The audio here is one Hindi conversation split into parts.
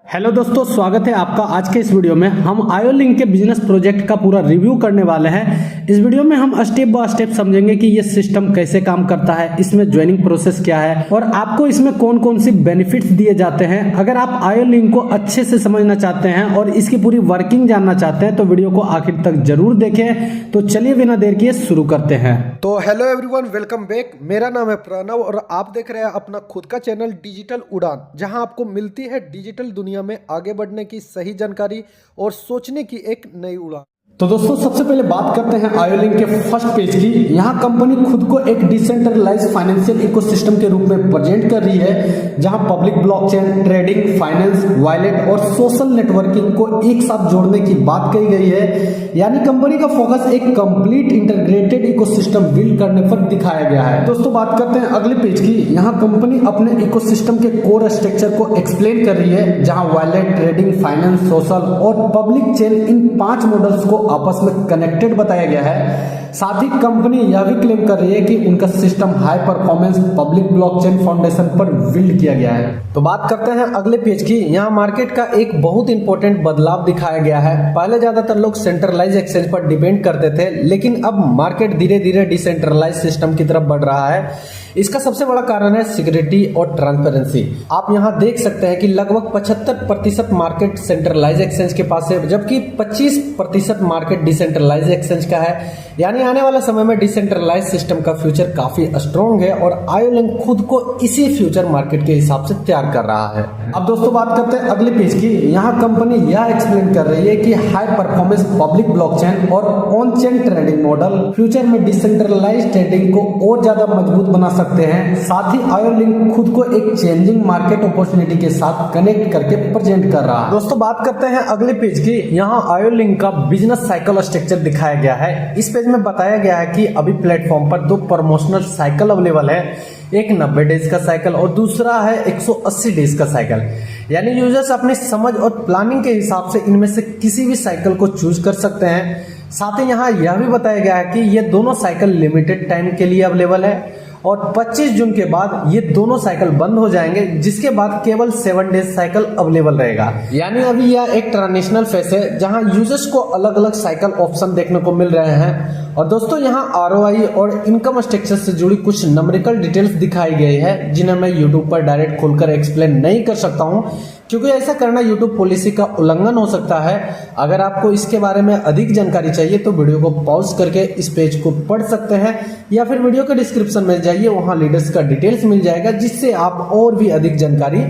हेलो दोस्तों, स्वागत है आपका। आज के इस वीडियो में हम आयोलिंक के बिजनेस प्रोजेक्ट का पूरा रिव्यू करने वाले हैं। इस वीडियो में हम स्टेप बाय स्टेप समझेंगे कि ये सिस्टम कैसे काम करता है, इसमें ज्वाइनिंग प्रोसेस क्या है और आपको इसमें कौन कौन सी बेनिफिट्स दिए जाते हैं। अगर आप आयोलिंक को अच्छे से समझना चाहते हैं और इसकी पूरी वर्किंग जानना चाहते हैं तो वीडियो को आखिर तक जरूर देखें। तो चलिए बिना देर किए शुरू करते हैं। तो हेलो एवरीवन, वेलकम बैक। मेरा नाम है प्रणव और आप देख रहे हैं अपना खुद का चैनल डिजिटल उड़ान, जहां आपको मिलती है डिजिटल दुनिया में आगे बढ़ने की सही जानकारी और सोचने की एक नई उड़ान। तो दोस्तों, सबसे पहले बात करते हैं आयोलिंक के फर्स्ट पेज की। यहाँ कंपनी खुद को एक डिसेंट्रलाइज्ड फाइनेंशियल इकोसिस्टम के रूप में प्रेजेंट कर रही है, जहां public blockchain, trading, finance, wallet और सोशल नेटवर्किंग को एक साथ जोड़ने की बात कही गई है। यानी कंपनी का फोकस एक कंप्लीट इंटीग्रेटेड इकोसिस्टम बिल्ड करने पर दिखाया गया है। दोस्तों, बात करते हैं अगले पेज की। यहाँ कंपनी अपने इकोसिस्टम के कोर स्ट्रक्चर को एक्सप्लेन कर रही है, जहां वॉलेट, ट्रेडिंग, फाइनेंस, सोशल और पब्लिक चेन, इन 5 मॉडल्स को आपस में कनेक्टेड बताया गया है। साथ ही कंपनी यह भी क्लेम कर रही है कि उनका system high performance public blockchain foundation पर बिल्ड किया गया है। तो बात करते हैं अगले पेज की। यहाँ मार्केट का एक बहुत इंपॉर्टेंट बदलाव दिखाया गया है। पहले ज्यादातर लोग सेंट्रलाइज एक्सचेंज पर डिपेंड करते थे, लेकिन अब मार्केट धीरे धीरे डिसेंट्रलाइज सिस्टम की तरफ बढ़ रहा है। इसका सबसे बड़ा कारण है सिक्योरिटी और ट्रांसपेरेंसी। आप यहाँ देख सकते हैं कि लगभग 75% मार्केट सेंट्रलाइज एक्सचेंज के पास है, जबकि 25% मार्केट डिसेंट्रलाइज एक्सचेंज का है। यानी आने वाले समय में डिसेंट्रलाइज सिस्टम का फ्यूचर काफी स्ट्रॉन्ग है और आयोलिंक खुद को इसी फ्यूचर मार्केट के हिसाब से तैयार कर रहा है। अब दोस्तों, बात करते हैं अगले पेज की। यहाँ कंपनी यह एक्सप्लेन कर रही है कि हाई परफॉर्मेंस पब्लिक ब्लॉकचेन और on chain trading model future में डिसेंट्रलाइज ट्रेडिंग को और ज्यादा मजबूत बना सकते हैं। साथ ही आयोलिंक खुद को एक चेंजिंग मार्केट अपॉर्चुनिटी के साथ कनेक्ट करके प्रेजेंट कर रहा है। दोस्तों, बात करते हैं अगले पेज की। यहाँ आयोलिंक का बिजनेस साइकिल स्ट्रक्चर दिखाया गया है। इस पेज में बताया गया है कि अभी प्लेटफॉर्म पर 2 प्रमोशनल साइकिल अवेलेबल है, एक 90 डेज का साइकिल और दूसरा है 180 डेज का साइकिल। यानी यूजर्स अपनी समझ और प्लानिंग के हिसाब से इनमें से किसी भी साइकिल को चूज कर सकते हैं। साथ ही यहाँ यह भी बताया गया है कि ये दोनों साइकिल लिमिटेड टाइम के लिए अवेलेबल है और 25 जून के बाद ये दोनों साइकिल बंद हो जाएंगे, जिसके बाद केवल 7 डेज साइकिल अवेलेबल रहेगा। यानी अभी यह एक ट्रांजिशनल फेस है, जहां यूजर्स को अलग अलग साइकिल ऑप्शन देखने को मिल रहे हैं। और दोस्तों, यहाँ ROI और इनकम स्ट्रक्चर से जुड़ी कुछ नंबरिकल डिटेल्स दिखाई गई है, जिन्हें मैं यूट्यूब पर डायरेक्ट खोलकर एक्सप्लेन नहीं कर सकता हूँ, क्योंकि ऐसा करना यूट्यूब पॉलिसी का उल्लंघन हो सकता है। अगर आपको इसके बारे में अधिक जानकारी चाहिए तो वीडियो को पॉज करके इस पेज को पढ़ सकते हैं, या फिर वीडियो के डिस्क्रिप्शन में जाइए, वहां लीडर्स का डिटेल्स मिल जाएगा, जिससे आप और भी अधिक जानकारी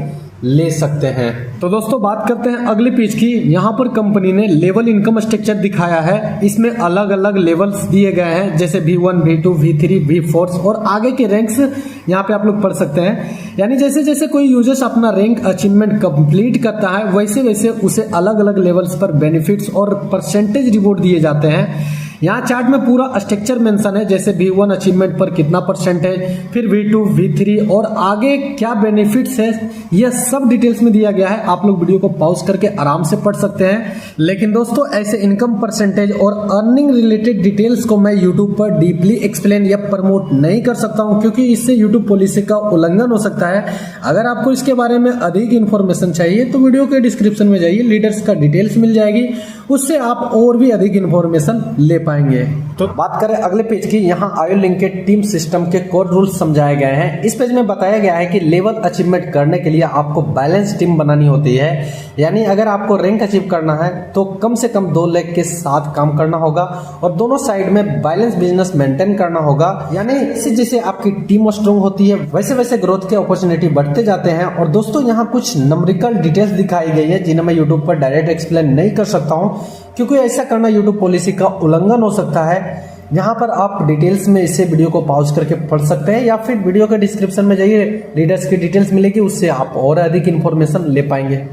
ले सकते हैं। तो दोस्तों, बात करते हैं अगले पेज की। यहाँ पर कंपनी ने लेवल इनकम स्ट्रक्चर दिखाया है। इसमें अलग अलग लेवल्स दिए गए हैं, जैसे V1, V2, V3, V4 और आगे के रैंक्स यहाँ पे आप लोग पढ़ सकते हैं। यानी जैसे जैसे कोई यूजर्स अपना रैंक अचीवमेंट कंप्लीट करता है, वैसे वैसे उसे अलग अलग लेवल्स पर बेनिफिट्स और परसेंटेज रिवॉर्ड दिए जाते हैं। यहाँ चार्ट में पूरा स्ट्रक्चर मेंशन है, जैसे V1 अचीवमेंट पर कितना परसेंटेज, फिर V2, V3 और आगे क्या बेनिफिट्स है, यह सब डिटेल्स में दिया गया है। आप लोग वीडियो को पॉज करके आराम से पढ़ सकते हैं। लेकिन दोस्तों, ऐसे इनकम परसेंटेज और अर्निंग रिलेटेड डिटेल्स को मैं यूट्यूब पर डीपली एक्सप्लेन या प्रमोट नहीं कर सकता हूँ, क्योंकि इससे यूट्यूब पॉलिसी का उल्लंघन हो सकता है। अगर आपको इसके बारे में अधिक इन्फॉर्मेशन चाहिए तो वीडियो के डिस्क्रिप्शन में जाइए, लीडर्स का डिटेल्स मिल जाएगी, उससे आप और भी अधिक इन्फॉर्मेशन ले पाएंगे। तो बात करें अगले पेज की। यहाँ आयोलिंक के टीम सिस्टम के कोर रूल्स समझाए गए हैं। इस पेज में बताया गया है कि लेवल अचीवमेंट करने के लिए आपको बैलेंस टीम बनानी होती है। यानी अगर आपको रैंक अचीव करना है तो कम से कम 2 लेग के साथ काम करना होगा और दोनों साइड में बैलेंस बिजनेस मेंटेन करना होगा। यानी जैसे आपकी टीम स्ट्रॉन्ग होती है, वैसे वैसे ग्रोथ के अपॉर्चुनिटी बढ़ते जाते हैं। और दोस्तों, यहाँ कुछ नंबरिकल डिटेल्स दिखाई गई है, जिन्हें मैं यूट्यूब पर डायरेक्ट एक्सप्लेन नहीं कर सकता हूँ, क्योंकि ऐसा करना यूट्यूब पॉलिसी का उल्लंघन हो सकता है। यहाँ पर आप डिटेल्स में इसे वीडियो को पॉज करके पढ़ सकते हैं, या फिर वीडियो के डिस्क्रिप्शन में जाइए, लीडर्स की डिटेल्स मिलेगी, उससे आप और अधिक इन्फॉर्मेशन ले पाएंगे।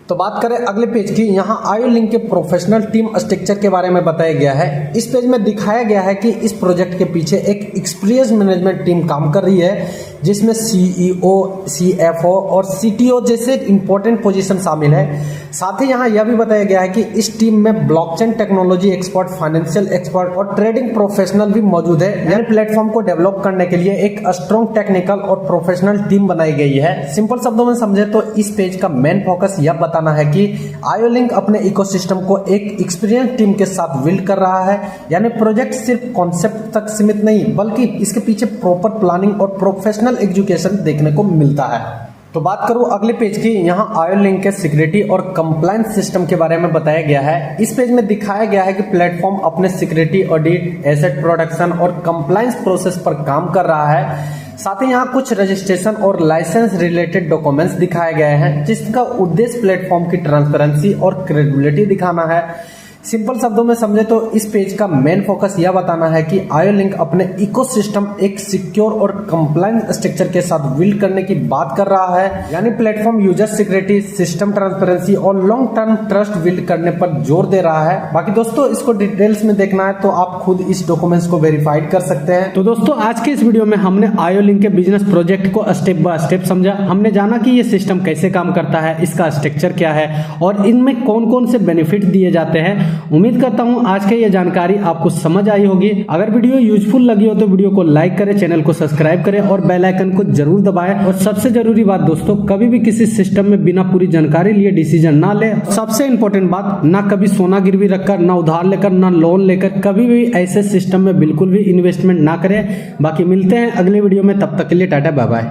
तो बात करें अगले पेज की। यहाँ आयोलिंक के प्रोफेशनल टीम स्ट्रक्चर के बारे में बताया गया है। इस पेज में दिखाया गया है कि इस प्रोजेक्ट के पीछे एक एक्सपीरियंस मैनेजमेंट टीम काम कर रही है। जिसमें CEO, CFO और CTO जैसे इंपॉर्टेंट पोजीशन शामिल है। साथ ही यहाँ यह भी बताया गया है कि इस टीम में blockchain technology expert, financial expert और ट्रेडिंग प्रोफेशनल भी मौजूद है। यानी प्लेटफॉर्म को डेवलप करने के लिए एक स्ट्रॉन्ग टेक्निकल और प्रोफेशनल टीम बनाई गई है। सिंपल शब्दों में समझे तो इस पेज का मेन फोकस यह बताना है कि आयोलिंक अपने इकोसिस्टम को एक एक्सपीरियंस टीम के साथ बिल्ड कर रहा है। यानी प्रोजेक्ट सिर्फ कॉन्सेप्ट तक सीमित नहीं, बल्कि इसके पीछे प्रॉपर प्लानिंग और प्रोफेशनल एजुकेशन देखने को मिलता है। तो बात करूं अगले पेज की, यहाँ आयोलिंक के सिक्योरिटी और कंप्लायंस सिस्टम के बारे में बताया गया है। इस पेज में दिखाया गया है कि प्लेटफॉर्म अपने सिक्योरिटी ऑडिट, एसेट प्रोटेक्शन और कंप्लायंस प्रोसेस पर काम कर रहा है। साथ ही यहाँ कुछ रजिस्ट्रेशन और लाइसेंस रिलेटेड डॉक्यूमेंट्स दिखाए गए हैं, जिसका उद्देश्य प्लेटफॉर्म की ट्रांसपेरेंसी और क्रेडिबिलिटी दिखाना है। सिंपल शब्दों में समझे तो इस पेज का मेन फोकस यह बताना है कि आयोलिंक अपने इकोसिस्टम एक सिक्योर और कंप्लायंस स्ट्रक्चर के साथ बिल्ड करने की बात कर रहा है। यानी platform user security, system transparency और लॉन्ग टर्म ट्रस्ट बिल्ड करने पर जोर दे रहा है। बाकी दोस्तों इसको डिटेल्स में देखना है तो आप खुद इस डॉक्यूमेंट्स को वेरीफाइड कर सकते हैं। तो दोस्तों आज के इस वीडियो में हमने आयोलिंक के बिजनेस प्रोजेक्ट को स्टेप बाय स्टेप समझा। हमने जाना कि ये सिस्टम कैसे काम करता है, इसका स्ट्रक्चर क्या है और इनमें कौन कौन से बेनिफिट दिए जाते हैं। उम्मीद करता हूं आज के ये जानकारी आपको समझ आई होगी। अगर वीडियो यूजफुल लगी हो तो वीडियो को लाइक करें, चैनल को सब्सक्राइब करें और बेल आइकन को जरूर दबाएं। और सबसे जरूरी बात दोस्तों, कभी भी किसी सिस्टम में बिना पूरी जानकारी लिए डिसीजन ना ले। सबसे इंपॉर्टेंट बात, ना कभी सोना गिरवी रखकर, ना उधार लेकर, ना लोन लेकर कभी भी ऐसे सिस्टम में बिल्कुल भी इन्वेस्टमेंट ना करें। बाकी मिलते हैं अगले वीडियो में, तब तक के लिए टाटा बाय बाय।